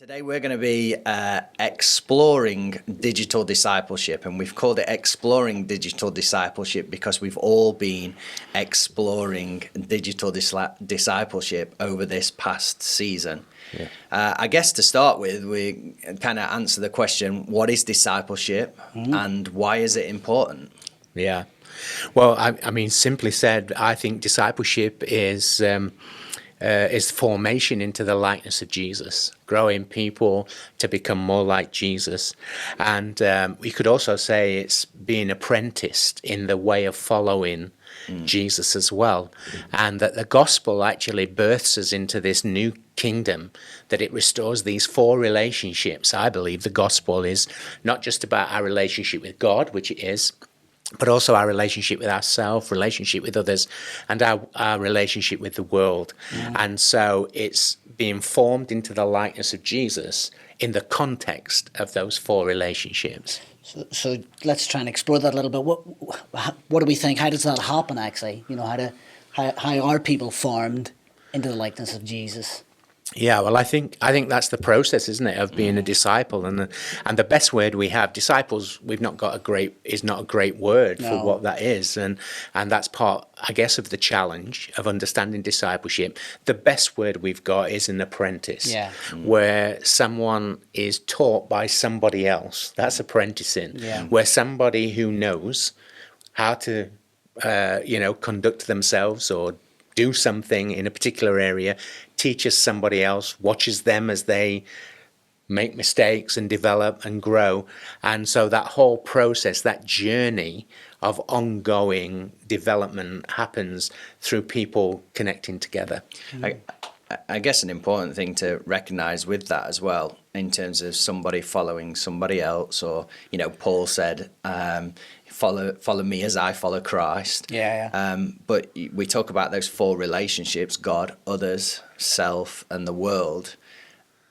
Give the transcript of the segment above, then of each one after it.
Today we're going to be exploring digital discipleship, and we've called it exploring digital discipleship because we've all been exploring digital discipleship over this past season. Yeah. I guess to start with, we kind of answer the question, what is discipleship and why is it important? Yeah. Well, I mean, simply said, I think discipleship is formation into the likeness of Jesus, growing people to become more like Jesus. And we could also say it's being apprenticed in the way of following Jesus as well. And that the gospel actually births us into this new kingdom, that it restores these four relationships. I believe the gospel is not just about our relationship with God, which it is, but also our relationship with ourselves, relationship with others, and our relationship with the world. And so it's being formed into the likeness of Jesus in the context of those four relationships. So let's try and explore that a little bit. What do we think? How does that happen, actually? You know, how are people formed into the likeness of Jesus? Yeah, well, I think that's the process, isn't it, of being a disciple, and the best word we have, disciples, is not a great word for what that is, and that's part, I guess, of the challenge of understanding discipleship. The best word we've got is an apprentice, where someone is taught by somebody else. That's apprenticing, where somebody who knows how to, conduct themselves or do something in a particular area, teaches somebody else, watches them as they make mistakes and develop and grow. And so that whole process, that journey of ongoing development happens through people connecting together. I guess an important thing to recognize with that as well, in terms of somebody following somebody else, or, Paul said, follow me as I follow Christ. But we talk about those four relationships: God, others, self, and the world.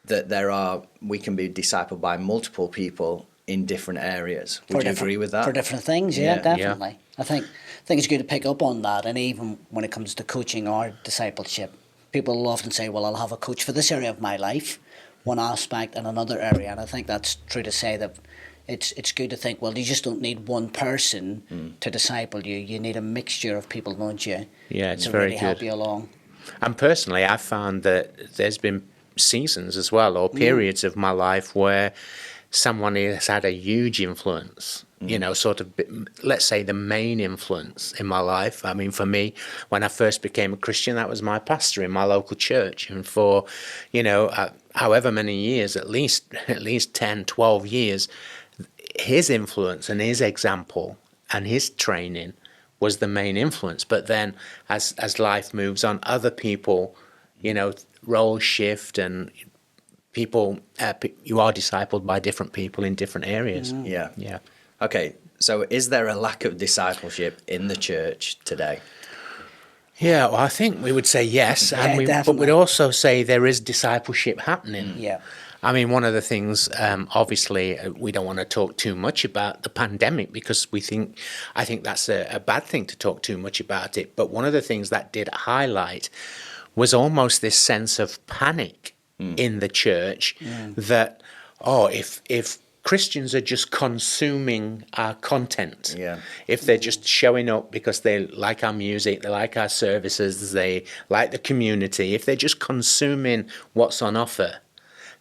That we can be discipled by multiple people in different areas. Would you agree with that? For different things, definitely. Yeah. I think it's good to pick up on that, and even when it comes to coaching or discipleship, people will often say, well, I'll have a coach for this area of my life, one aspect, and another area. And I think that's true to say that it's good to think, well, you just don't need one person to disciple you. You need a mixture of people, don't you? Yeah, it's to very really good. help you along. And personally, I've found that there's been seasons as well, or periods of my life where someone has had a huge influence, sort of, let's say, the main influence in my life. I mean, for me, when I first became a Christian, that was my pastor in my local church. And for, however many years, at least 10, 12 years, his influence and his example and his training was the main influence. But then as life moves on, other people, roles shift, and people, you are discipled by different people in different areas. Yeah. Okay, so is there a lack of discipleship in the church today? Yeah, well, I think we would say yes, but we'd also say there is discipleship happening. Yeah. I mean, one of the things, obviously, we don't want to talk too much about the pandemic, because I think that's a bad thing to talk too much about it. But one of the things that did highlight was almost this sense of panic in the church that, if Christians are just consuming our content, if they're just showing up because they like our music, they like our services, they like the community, if they're just consuming what's on offer,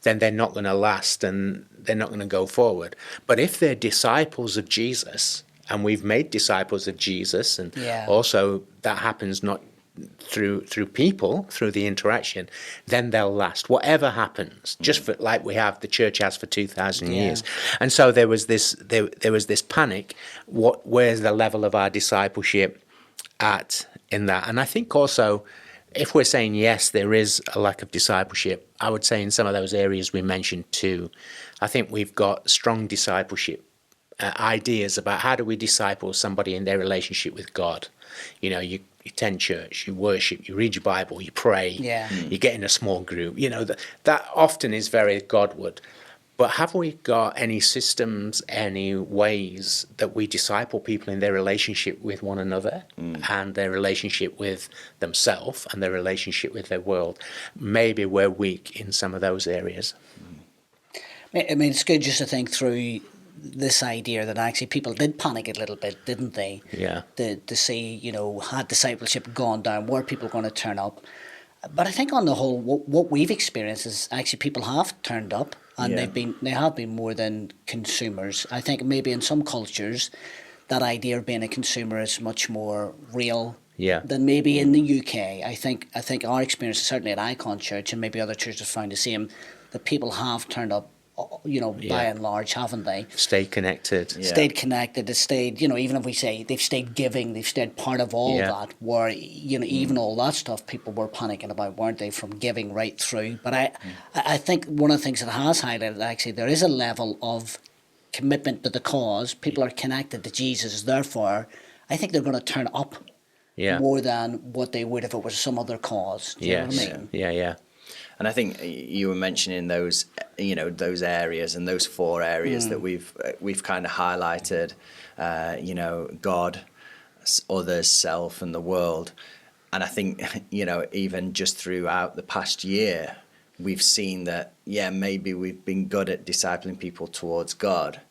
then they're not going to last and they're not going to go forward. But if they're disciples of Jesus, and we've made disciples of Jesus, and also that happens not through people, through the interaction, then they'll last. Whatever happens, just like the church has for 2,000 years. And so there was this panic. Where's the level of our discipleship at in that? And I think also, if we're saying yes, there is a lack of discipleship, I would say in some of those areas we mentioned too, I think we've got strong discipleship ideas about how do we disciple somebody in their relationship with God. You attend church, you worship, you read your Bible, you pray, you get in a small group. That often is very Godward. But have we got any systems, any ways that we disciple people in their relationship with one another and their relationship with themselves and their relationship with their world? Maybe we're weak in some of those areas. I mean, it's good just to think through this idea that actually people did panic a little bit, didn't they? Yeah. To see, had discipleship gone down, were people going to turn up? But I think on the whole, what we've experienced is actually people have turned up, and they have been more than consumers. I think maybe in some cultures, that idea of being a consumer is much more real. Yeah. Than maybe in the UK. I think our experience, certainly at Icon Church, and maybe other churches found the same, that people have turned up, by and large, haven't they? Stayed connected. Yeah. Stayed connected. They stayed, even if we say they've stayed giving, they've stayed part of all that, where, even all that stuff people were panicking about, weren't they, from giving right through. But I think one of the things that has highlighted, actually, there is a level of commitment to the cause. People are connected to Jesus, therefore, I think they're going to turn up more than what they would if it was some other cause. Do you know what I mean? Yeah. And I think you were mentioning those, those areas and those 4 areas that we've kind of highlighted, God, others, self, and the world. And I think, even just throughout the past year, we've seen that, maybe we've been good at discipling people towards God,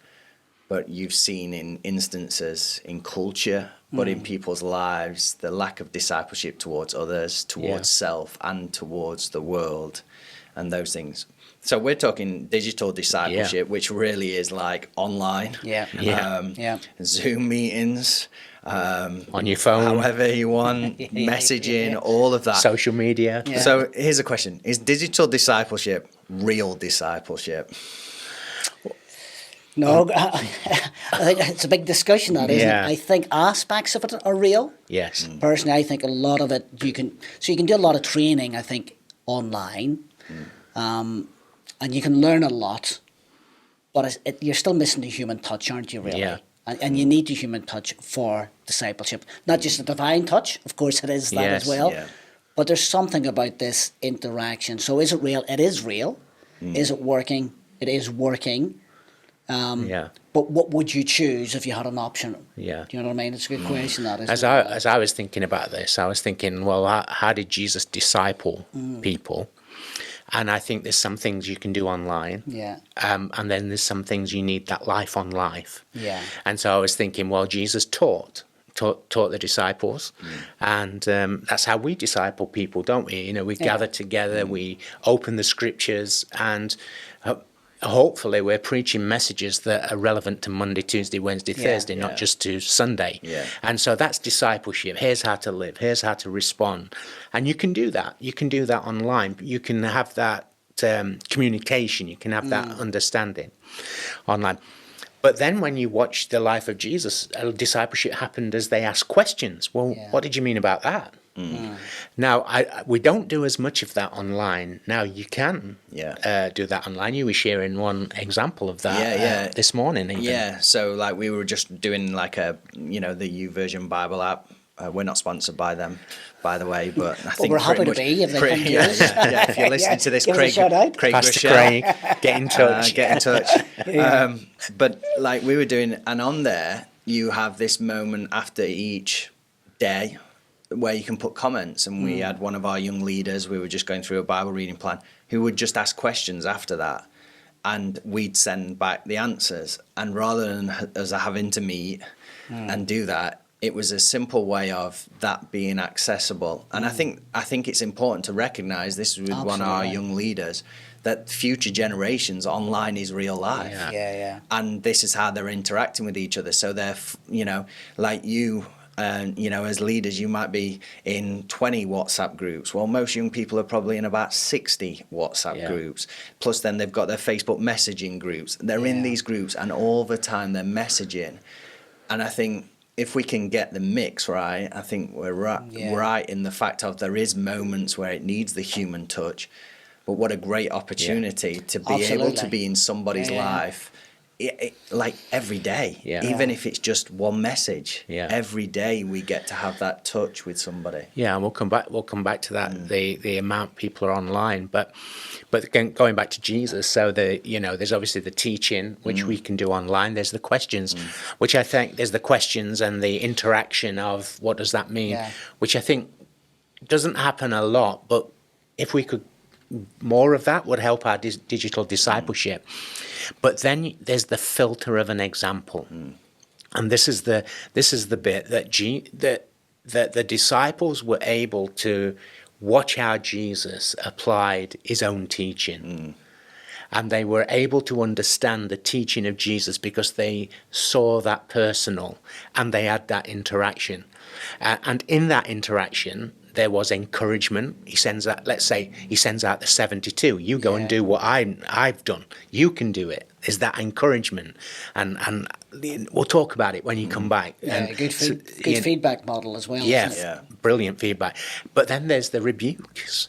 but you've seen in instances in culture, but in people's lives, the lack of discipleship towards others, towards self, and towards the world, and those things. So we're talking digital discipleship, which really is like online, Zoom meetings, on your phone, however you want, messaging, all of that. Social media. Yeah. So here's a question. Is digital discipleship real discipleship? No, I think it's a big discussion, that, isn't it? I think aspects of it are real. Yes. Personally, I think a lot of it, you can do a lot of training, I think, online, and you can learn a lot, but you're still missing the human touch, aren't you, really? Yeah. And you need the human touch for discipleship. Not just the divine touch, of course it is that as well, but there's something about this interaction. So is it real? It is real. Is it working? It is working. But what would you choose if you had an option? Yeah. Do you know what I mean? It's a good question, that, isn't it? As I was thinking about this, I was thinking, well, how did Jesus disciple people? And I think there's some things you can do online. Yeah. And then there's some things you need that life on life. Yeah. And so I was thinking, well, Jesus taught the disciples, and that's how we disciple people, don't we? We gather together, we open the scriptures, and hopefully we're preaching messages that are relevant to Monday, Tuesday, Wednesday, Thursday, not just to Sunday. Yeah. And so that's discipleship. Here's how to live. Here's how to respond. And you can do that. You can do that online. You can have that communication. You can have that understanding online. But then when you watch the life of Jesus, discipleship happened as they asked questions. Well, what did you mean about that? Now, we don't do as much of that online. Now, you can do that online. You were sharing one example of that this morning. Even. Yeah, so like we were just doing like the YouVersion Bible app. We're not sponsored by them, by the way, but I think we're happy to be if they come to us. If you're listening to this, Craig Pastor Craig, get in touch. Get in touch. But like we were doing, and on there, you have this moment after each day where you can put comments, and we had one of our young leaders, we were just going through a Bible reading plan, who would just ask questions after that, and we'd send back the answers. And rather than us having to meet and do that, it was a simple way of that being accessible. And I think it's important to recognize this with one of our young leaders, that future generations, online is real life. And this is how they're interacting with each other. So they're, like you, as leaders, you might be in 20 WhatsApp groups. Well, most young people are probably in about 60 WhatsApp groups. Plus, then they've got their Facebook messaging groups. They're in these groups, and all the time they're messaging. And I think if we can get the mix right, I think we're right in the fact of there is moments where it needs the human touch. But what a great opportunity to be able to be in somebody's life. Like every day, even if it's just one message, every day we get to have that touch with somebody. Yeah, and we'll come back to that. The amount people are online, but again, going back to Jesus, so there's obviously the teaching which we can do online. There's the questions, which I think there's the questions and the interaction of what does that mean, which I think doesn't happen a lot. But if we could more of that would help our digital discipleship. But then there's the filter of an example. And this is the bit that the disciples were able to watch how Jesus applied his own teaching. And they were able to understand the teaching of Jesus because they saw that personal and they had that interaction. And in that interaction, there was encouragement. He sends out, let's say, he sends out the 72. You go and do what I've done. You can do it. There's that encouragement. And we'll talk about it when you come back. Yeah, and good feedback model as well. Yeah, brilliant feedback. But then there's the rebukes.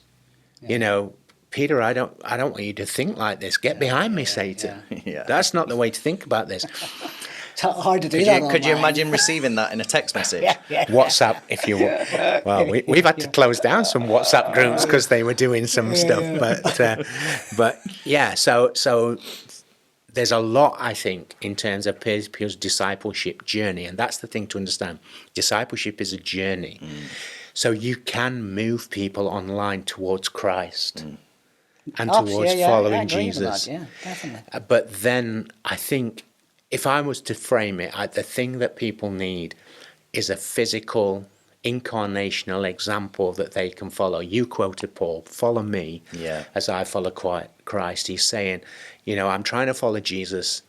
You know, Peter, I don't want you to think like this. Get behind me, Satan. That's not the way to think about this. It's hard to do Could you imagine receiving that in a text message? WhatsApp, if you want. Well, we've had to close down some WhatsApp groups because they were doing some stuff. But yeah, so there's a lot, I think, in terms of people's discipleship journey, and that's the thing to understand. Discipleship is a journey. So you can move people online towards Christ and towards following Jesus. Yeah, definitely. But then I think if I was to frame it, the thing that people need is a physical, incarnational example that they can follow. You quoted Paul, follow me as I follow Christ. He's saying, you know, I'm trying to follow Jesus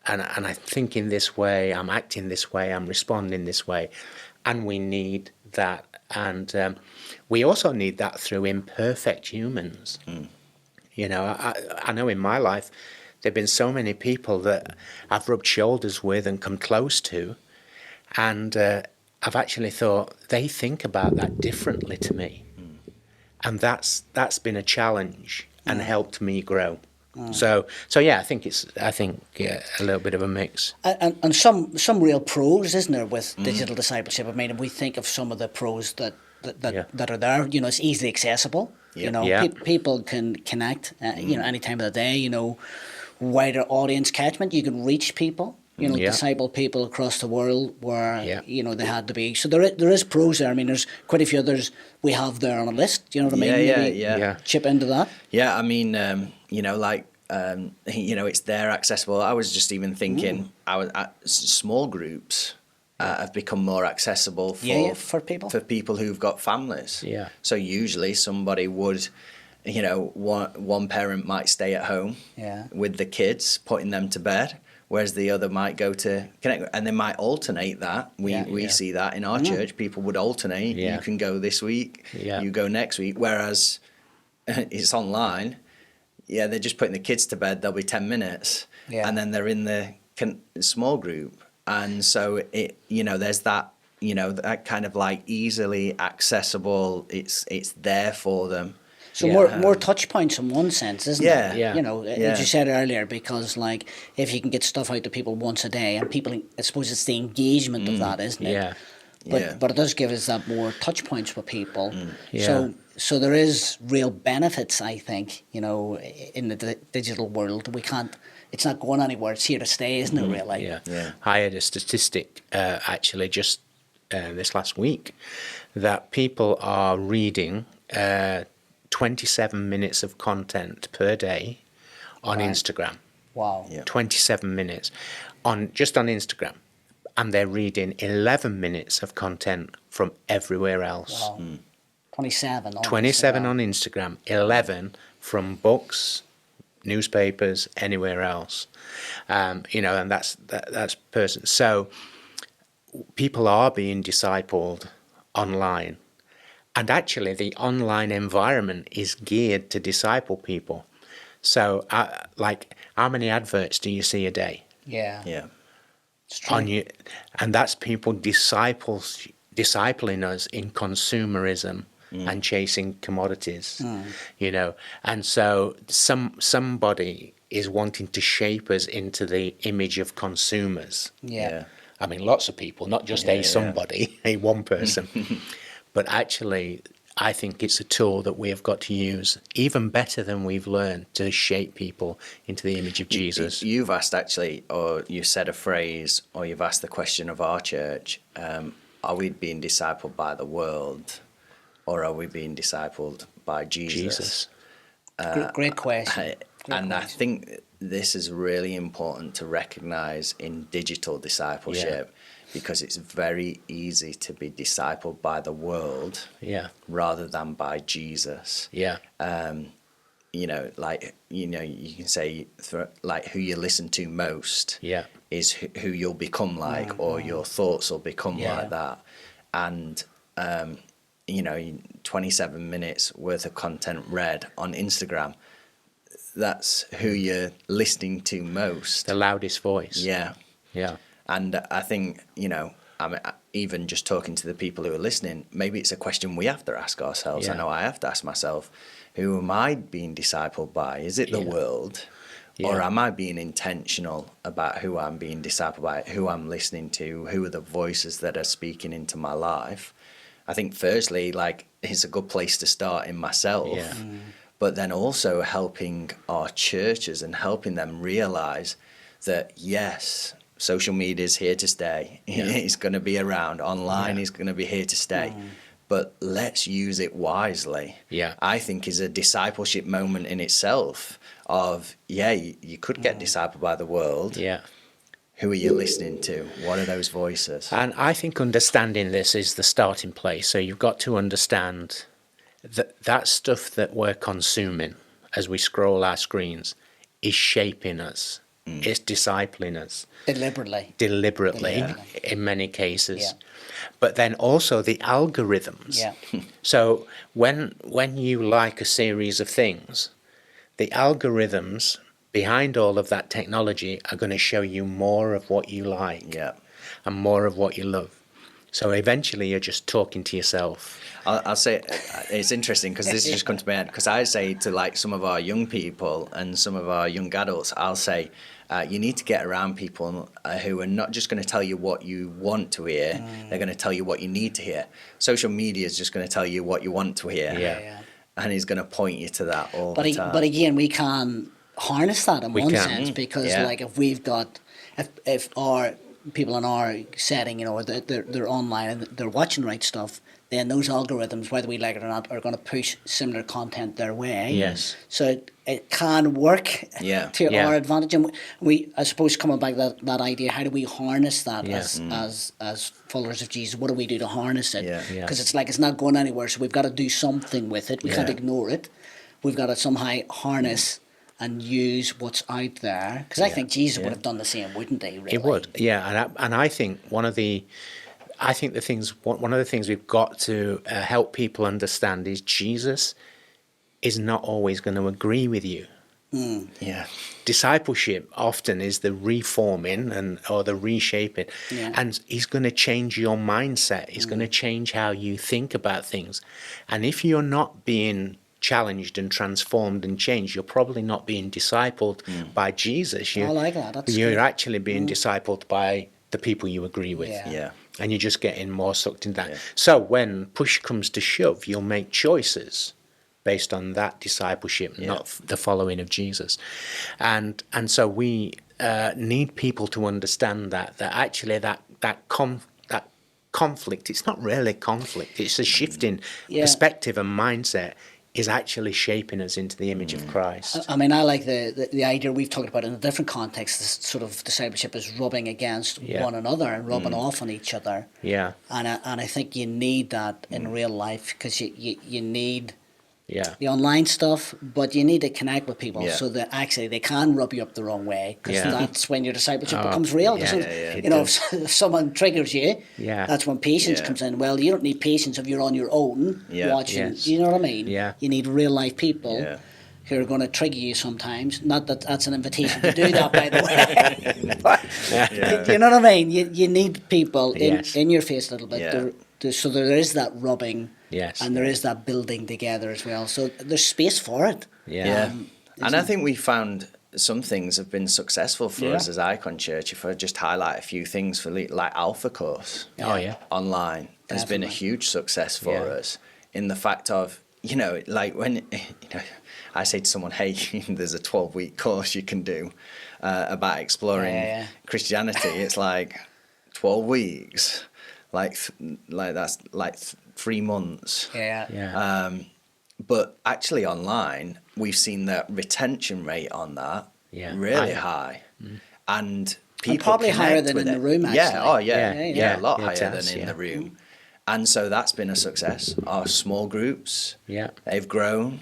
and I think in this way, I'm acting this way, I'm responding this way. And we need that. And we also need that through imperfect humans. You know, I know in my life, there have been so many people that I've rubbed shoulders with and come close to. And I've actually thought they think about that differently to me. And that's been a challenge and helped me grow. So yeah, I think a little bit of a mix. And some real pros, isn't there, with digital discipleship? I mean, if we think of some of the pros that are there, you know, it's easily accessible. You know, people can connect, you know, any time of the day, you know, wider audience catchment. You can reach people, you know, disciple people across the world where, you know, they had to be. So there is pros there. I mean, there's quite a few others we have there on a list. You know what I mean? Yeah. Chip into that. Yeah, I mean, you know, like, you know, it's there accessible. I was just even thinking, small groups have become more accessible for people who've got families. Yeah. So usually somebody would, you know, one parent might stay at home with the kids, putting them to bed, whereas the other might go to connect, and they might alternate that. We see that in our church. People would alternate. You can go this week, you go next week, whereas it's online. Yeah, they're just putting the kids to bed. There'll be 10 minutes, and then they're in the small group, and so it, you know, there's that, you know, that kind of like easily accessible. It's there for them. So more touch points in one sense, isn't it? Yeah. You know, as you said earlier, because like if you can get stuff out to people once a day, and people, I suppose it's the engagement of that, isn't it? But it does give us that more touch points with people. So there is real benefits, I think, you know, in the digital world. It's not going anywhere. It's here to stay, isn't it, really? Yeah. I had a statistic, actually, just this last week, that people are reading 27 minutes of content per day on Instagram. Wow. 27 minutes just on Instagram. And they're reading 11 minutes of content from everywhere else. Wow. 27 on Instagram, 11 from books, newspapers, anywhere else. You know, and that's person. So people are being discipled online. And actually, the online environment is geared to disciple people. So, like, how many adverts do you see a day? Yeah. It's true. And that's people discipling us in consumerism and chasing commodities, you know. And so somebody is wanting to shape us into the image of consumers. Yeah. I mean, lots of people, not just somebody, a one person. But actually, I think it's a tool that we have got to use even better than we've learned to shape people into the image of Jesus. You've asked actually, or you said a phrase, or you've asked the question of our church, are we being discipled by the world, or are we being discipled by Jesus? Great question. I think this is really important to recognize in digital discipleship, because it's very easy to be discipled by the world rather than by Jesus. You know, you can say like who you listen to most is who you'll become like, or your thoughts will become like that. And 27 minutes worth of content read on Instagram, that's who you're listening to most. The loudest voice. Yeah. And I think, even just talking to the people who are listening, maybe it's a question we have to ask ourselves. I know I have to ask myself, who am I being discipled by? Is it the world? Or am I being intentional about who I'm being discipled by, who I'm listening to, who are the voices that are speaking into my life? I think firstly, like, it's a good place to start in myself, but then also helping our churches and helping them realize that, yes, social media is here to stay. It's going to be around. Online is going to be here to stay. But let's use it wisely. I think is a discipleship moment in itself of, you could get discipled by the world. Who are you listening to? What are those voices? And I think understanding this is the starting place. So you've got to understand that stuff that we're consuming as we scroll our screens is shaping us. It's discipling us. Deliberately in many cases. But then also the algorithms. So when you like a series of things, the algorithms behind all of that technology are going to show you more of what you like and more of what you love. So eventually you're just talking to yourself. I'll say it's interesting because this has just come to my head, because I say to like some of our young people and some of our young adults, I'll say, you need to get around people who are not just going to tell you what you want to hear, they're going to tell you what you need to hear. Social media is just going to tell you what you want to hear. And it's going to point you to that all the time. But again, we can harness that in one sense, because like if we've got, if our people in our setting, they're online and they're watching the right stuff, then those algorithms, whether we like it or not, are going to push similar content their way. So it can work to our advantage. And we, I suppose, coming back to that idea, how do we harness that as followers of Jesus? What do we do to harness it? Because it's like it's not going anywhere, so we've got to do something with it. We can't ignore it. We've got to somehow harness and use what's out there. Because I think Jesus would have done the same, wouldn't he? Really? It would, and I think one of the things we've got to help people understand is Jesus is not always going to agree with you. Discipleship often is the reforming or the reshaping, and he's going to change your mindset. He's going to change how you think about things, and if you're not being challenged and transformed and changed, you're probably not being discipled by Jesus. I like that. You're actually being discipled by the people you agree with. And you're just getting more sucked into that. So when push comes to shove, you'll make choices based on that discipleship, not the following of Jesus. And so we need people to understand that actually that conflict, it's not really conflict, it's a shift in perspective and mindset is actually shaping us into the image of Christ. I mean, I like the idea we've talked about in a different context. This sort of discipleship is rubbing against one another and rubbing off on each other. And I think you need that in real life, because you need the online stuff, but you need to connect with people so that actually they can rub you up the wrong way, because that's when your discipleship becomes real. If someone triggers you, that's when patience comes in. Well, you don't need patience if you're on your own watching. You know what I mean? You need real life people who are going to trigger you sometimes. Not that that's an invitation to do that, by the way. But, you know what I mean? You need people in your face a little bit. So there is that rubbing. And there is that building together as well. So there's space for it. And I think we found some things have been successful for us as Icon Church. If I just highlight a few things for like Alpha Course online has been a huge success for us, in the fact of, like when I say to someone, hey, there's a 12-week course you can do about exploring Christianity. It's like 12 weeks. Like that's like 3 months. but actually online, we've seen the retention rate on that really high. And people probably higher connect than with in it. the room, Yeah, actually. a lot higher it has, than in the room. And so that's been a success. Our small groups, they've grown.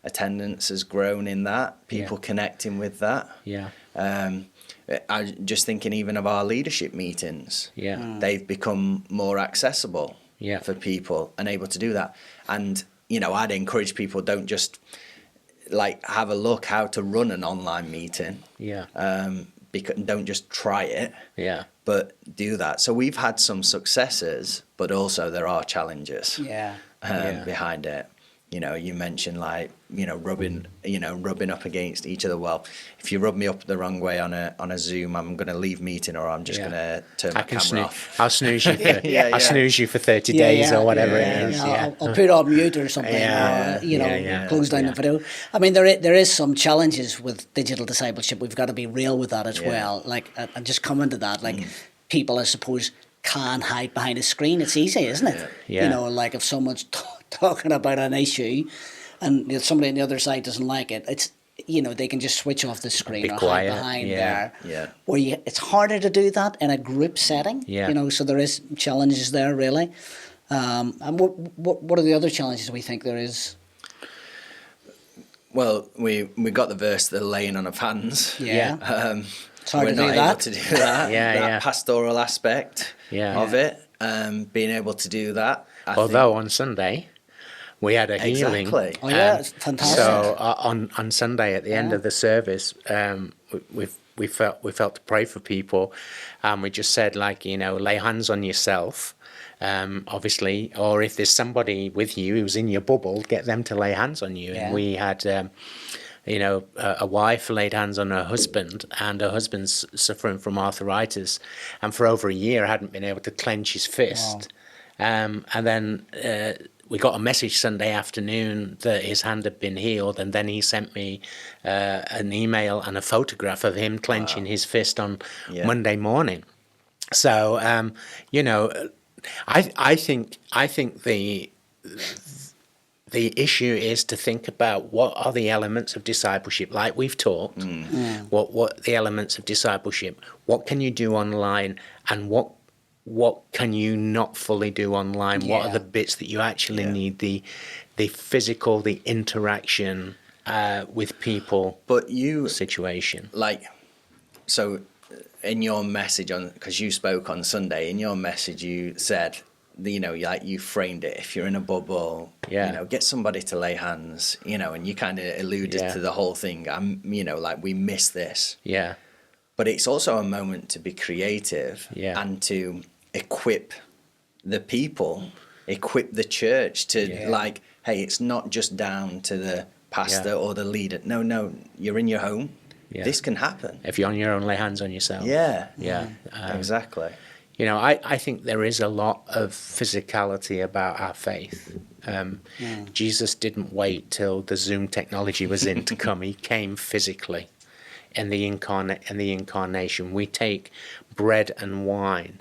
Attendance has grown in that. People connecting with that. I'm just thinking even of our leadership meetings. They've become more accessible for people and able to do that. And, you know, I'd encourage people, don't just like have a look how to run an online meeting. Because don't just try it. But do that. So we've had some successes, but also there are challenges behind it. You know, you mentioned like, you know, rubbing up against each other. Well, if you rub me up the wrong way on a Zoom, I'm going to leave meeting, or I'm just going to turn my camera off. I'll snooze you for I'll snooze you for 30 days or whatever it is. I'll put it on mute or something, or close down the video. I mean, there is some challenges with digital discipleship. We've got to be real with that as well. Like, and just coming to that, like people, I suppose, can hide behind a screen. It's easy, isn't it? You know, like if someone's talking about an issue and somebody on the other side doesn't like it, it's, you know, they can just switch off the screen or hide behind there. Where it's harder to do that in a group setting. You know, so there is challenges there, really. And what are the other challenges we think there is? Well, we got the verse, the laying on of hands. It's hard We're to do not that. able to do that. That pastoral aspect of it, being able to do that. Although on Sunday we had a healing. Exactly. Oh yeah, it's fantastic. So on Sunday at the end of the service, we felt to pray for people, and we just said, like, you know, lay hands on yourself, obviously, or if there's somebody with you who's in your bubble, get them to lay hands on you. And we had you know, a wife laid hands on her husband, and her husband's suffering from arthritis, and for over a year hadn't been able to clench his fist. And then we got a message Sunday afternoon that his hand had been healed, and then he sent me an email and a photograph of him clenching his fist on Monday morning. So, you know, I think the issue is to think about what are the elements of discipleship, like we've talked. What the elements of discipleship? What can you do online, and what can you not fully do online? What are the bits that you actually need the physical, the interaction with people, but you situation. Like, so in your message because you spoke on Sunday, in your message you said, you know, like you framed it, if you're in a bubble, you know, get somebody to lay hands, you know, and you kind of alluded to the whole thing. You know, like, we miss this. But it's also a moment to be creative and to equip the people, equip the church to like, hey, it's not just down to the pastor or the leader. No, you're in your home. This can happen. If you're on your own, lay hands on yourself. Exactly. You know, I think there is a lot of physicality about our faith. Jesus didn't wait till the Zoom technology was in to come. He came physically in the incarnation. We take bread and wine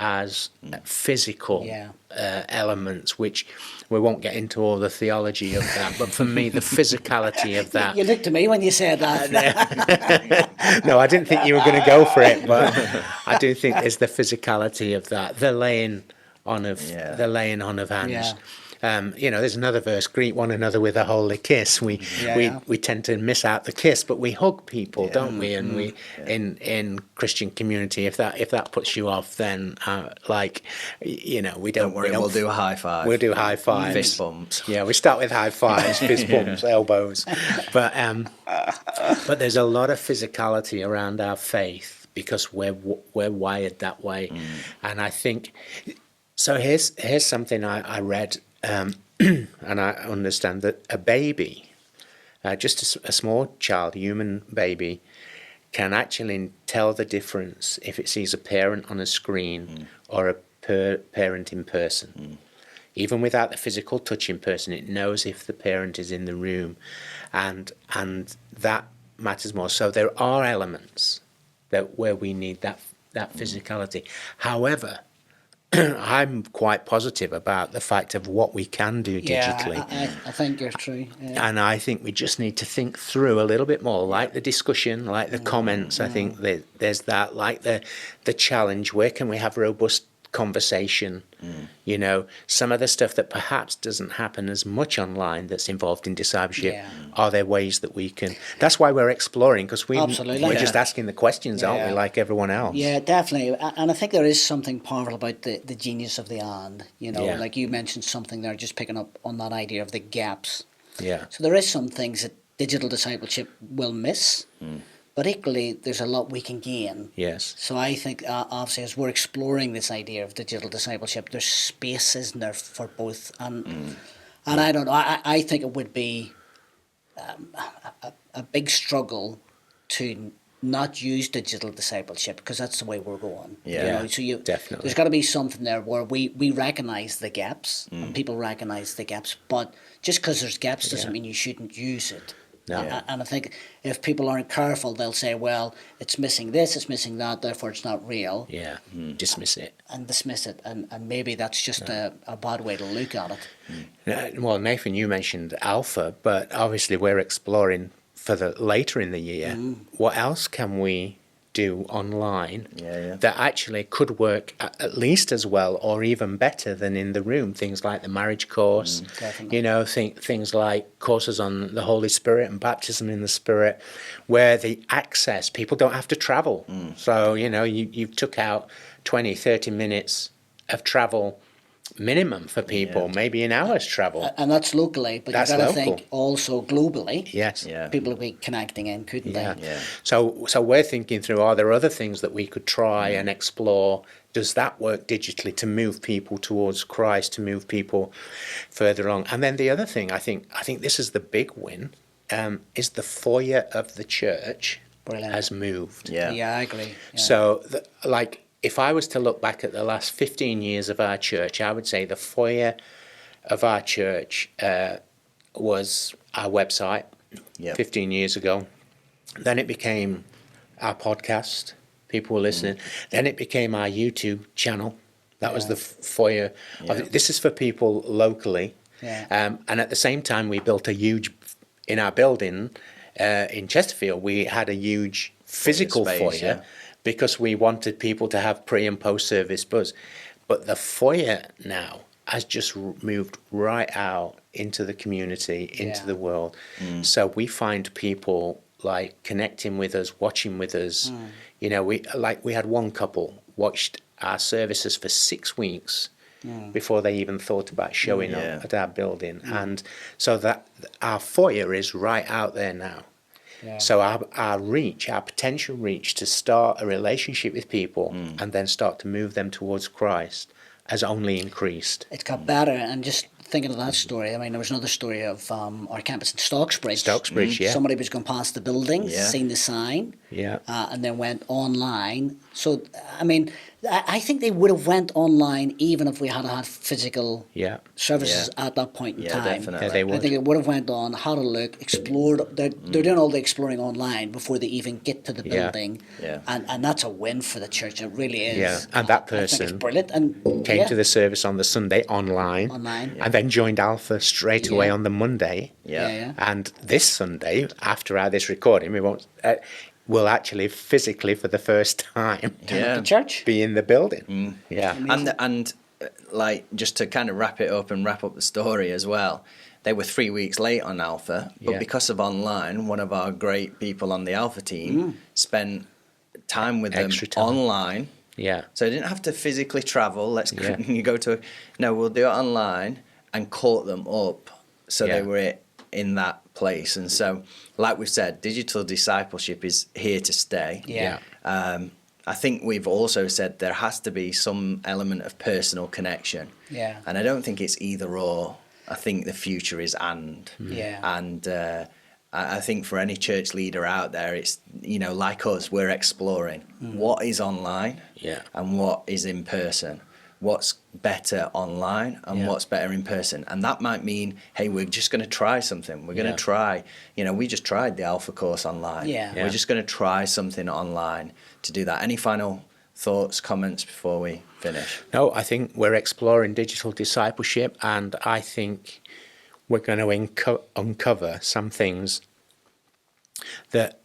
as physical elements, which we won't get into all the theology of that, but for me, the physicality of that. You looked at me when you said that. No, I didn't think you were going to go for it, but I do think there's the physicality of that, the laying on of hands. You know, there's another verse: greet one another with a holy kiss. We tend to miss out the kiss, but we hug people, don't we? And we in Christian community, if that puts you off, then like, you know, we don't worry. We'll do a high five. We'll do high fives, fist bumps. Yeah, we start with high fives, fist bumps, elbows. But there's a lot of physicality around our faith because we're wired that way, and I think so. Here's something I read. And I understand that a baby, just a small child, human baby, can actually tell the difference if it sees a parent on a screen or a parent in person. Even without the physical touch in person, it knows if the parent is in the room, and that matters more. So there are elements where we need that physicality. However, I'm quite positive about the fact of what we can do digitally. Yeah, I think you're true. Yeah. And I think we just need to think through a little bit more, like the discussion, like the comments. I think that there's that, like the challenge. Where can we have robust conversation? You know, some of the stuff that perhaps doesn't happen as much online that's involved in discipleship. Yeah. Are there ways that we can? That's why we're exploring, because Absolutely. we're just asking the questions, aren't we, Yeah. like everyone else? Yeah, definitely. And I think there is something powerful about the genius of the and. You know, Yeah. like you mentioned something there, just picking up on that idea of the gaps. Yeah. So there is some things that digital discipleship will miss, but equally there's a lot we can gain. Yes. So I think obviously as we're exploring this idea of digital discipleship, there's space, isn't there, for both? And I don't know. I think it would be a big struggle to not use digital discipleship, because that's the way we're going. Yeah. So definitely. there's got to be something there where we recognise the gaps and people recognise the gaps, but just because there's gaps doesn't mean you shouldn't use it. No. And I think if people aren't careful, they'll say, well, it's missing this, it's missing that, therefore it's not real, Yeah. Dismiss it. and dismiss it. And maybe that's just a bad way to look at it. Well, Nathan, you mentioned Alpha, but obviously we're exploring for the later in the year. What else can we do online that actually could work at least as well or even better than in the room? Things like the marriage course, Definitely. you know, things like courses on the Holy Spirit and baptism in the Spirit, where the access, people don't have to travel. So, you know, you took out 20, 30 minutes of travel minimum for people, maybe an hour's travel. And that's locally, but That's you've got to local. think also globally. Yes. Yeah. People would be connecting in, couldn't Yeah. they? Yeah. So we're thinking through, are there other things that we could try and explore? Does that work digitally to move people towards Christ, to move people further along? And then the other thing, I think this is the big win, is the foyer of the church Brilliant. has moved. Yeah. Yeah, I agree. Yeah. So, if I was to look back at the last 15 years of our church, I would say the foyer of our church was our website Yep. 15 years ago. Then it became our podcast. People were listening. Then it became our YouTube channel. That was the foyer. This is for people locally. Yeah. And at the same time, we built a huge, in our building in Chesterfield, we had a huge physical space, foyer. yeah. Because we wanted people to have pre and post service buzz. But the foyer now has just moved right out into the community, into the world. So we find people like connecting with us, watching with us. You know, we had one couple watched our services for 6 weeks before they even thought about showing up at our building. And so that our foyer is right out there now. Yeah. So our reach, our potential reach to start a relationship with people and then start to move them towards Christ has only increased. It's got better, and just thinking of that story, I mean, there was another story of our campus in Stocksbridge. Stocksbridge, yeah. Somebody was going past the building, Yeah. seen the sign, Yeah. and then went online. So, I mean, I think they would have went online even if we had had physical Yeah. services at that point in Yeah, time. definitely. Yeah, they I would. think it would have went on, had a look, explored. They're doing all the exploring online before they even get to the Yeah. building. Yeah. And that's a win for the church. It really is. Yeah, and that I think it's person brilliant. And Came to the service on the Sunday online. Online. And then joined Alpha straight away Yeah. on the Monday. Yeah. And this Sunday, after this recording, we'll actually physically for the first time Yeah. the church. be in the building. Yeah. And like, just to kind of wrap it up and wrap up the story as well, they were 3 weeks late on Alpha, but Yeah. because of online, one of our great people on the Alpha team spent time with them Extra time. online. Yeah. So they didn't have to physically travel. Yeah. You go to, no, we'll do it online, and caught them up so Yeah. they were in that place. And so, like we've said, digital discipleship is here to stay. Yeah. I think we've also said there has to be some element of personal connection. Yeah. And I don't think it's either or. I think the future is and. Yeah. And I think for any church leader out there, it's, you know, like us, we're exploring what is online Yeah. and what is in person. What's better online and Yeah. what's better in person. And that might mean, hey, we're just going to try something. We're going Yeah. to try, you know, we just tried the Alpha course online. Yeah. We're just going to try something online to do that. Any final thoughts, comments before we finish? No, I think we're exploring digital discipleship, and I think we're going to uncover some things that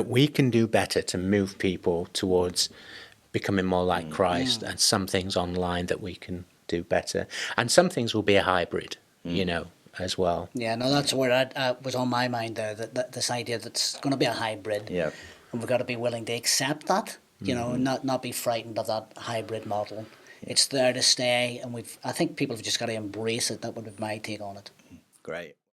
we can do better to move people towards becoming more like Christ, and some things online that we can do better, and some things will be a hybrid, as well. Yeah, no, that's where I was on my mind there. That this idea that it's going to be a hybrid, Yeah. and we've got to be willing to accept that. Not be frightened of that hybrid model. It's there to stay, and I think people have just got to embrace it. That would be my take on it. Great.